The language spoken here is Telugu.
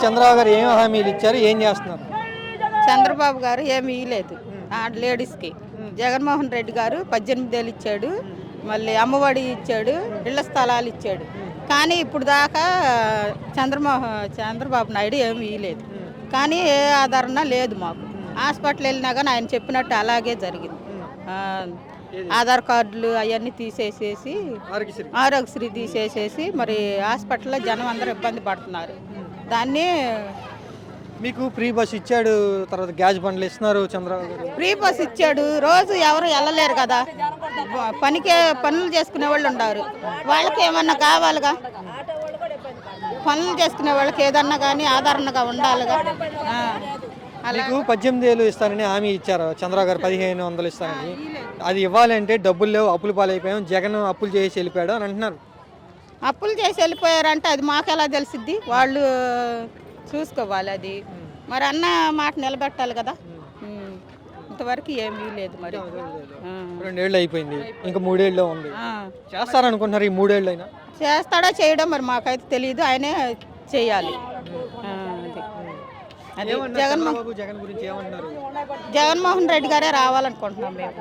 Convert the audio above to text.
చంద్రబాబు గారు ఏం హామీలు ఇచ్చారు, ఏం చేస్తున్నారు? చంద్రబాబు గారు ఏమి ఇవ్వలేదు లేడీస్కి. జగన్మోహన్ రెడ్డి గారు 18,000 ఇచ్చాడు, మళ్ళీ అమ్మఒడి ఇచ్చాడు, ఇళ్ల స్థలాలు ఇచ్చాడు. కానీ ఇప్పుడు దాకా చంద్రబాబు నాయుడు ఏమి ఇవ్వలేదు. కానీ ఏ ఆదరణ లేదు మాకు. హాస్పిటల్ వెళ్ళినా కానీ ఆయన చెప్పినట్టు అలాగే జరిగింది. ఆధార్ కార్డులు అవన్నీ తీసేసేసి ఆరోగ్యశ్రీ తీసేసేసి మరి హాస్పిటల్లో జనం అందరూ ఇబ్బంది పడుతున్నారు. దాన్ని మీకు ఫ్రీ బస్ ఇచ్చాడు, తర్వాత గ్యాస్ బండ్లు ఇస్తున్నారు చంద్రబాబు గారు. ఫ్రీ బస్ ఇచ్చాడు, రోజు ఎవరు వెళ్ళలేరు కదా, పనులు చేసుకునే వాళ్ళు ఉన్నారు. వాళ్ళకి ఏమన్నా కావాలిగా, పనులు చేసుకునే వాళ్ళకి ఏదన్నా కానీ ఆదరణగా ఉండాలిగా. మీకు 18,000 ఇస్తానని హామీ ఇచ్చారు చంద్రబాబు గారు, 1,500 ఇస్తానని. అది ఇవ్వాలంటే డబ్బులు లేవు, అప్పులు పాలైపోయాం, జగన్ అప్పులు చేసి వెళ్ళిపోయాడు అని అంటున్నారు. అప్పులు చేసి వెళ్ళిపోయారంటే అది మాకెలా తెలిసిద్ది? వాళ్ళు చూసుకోవాలి. అది మరి అన్న మాట నిలబెట్టాలి కదా. ఇంతవరకు ఏమీ లేదు. మరి 2 ఏళ్ళు అయిపోయింది, ఇంకా 3 ఏళ్ళు ఉంది. చేస్తారనుకుంటున్నారు ఈ 3 ఏళ్ళు అయినా? చేస్తాడా చేయడం మరి మాకైతే తెలియదు, ఆయనే చేయాలి. అది జగన్ గురించి ఏమంటున్నారు? జగన్మోహన్ రెడ్డి గారే రావాలనుకుంటున్నాం మేము.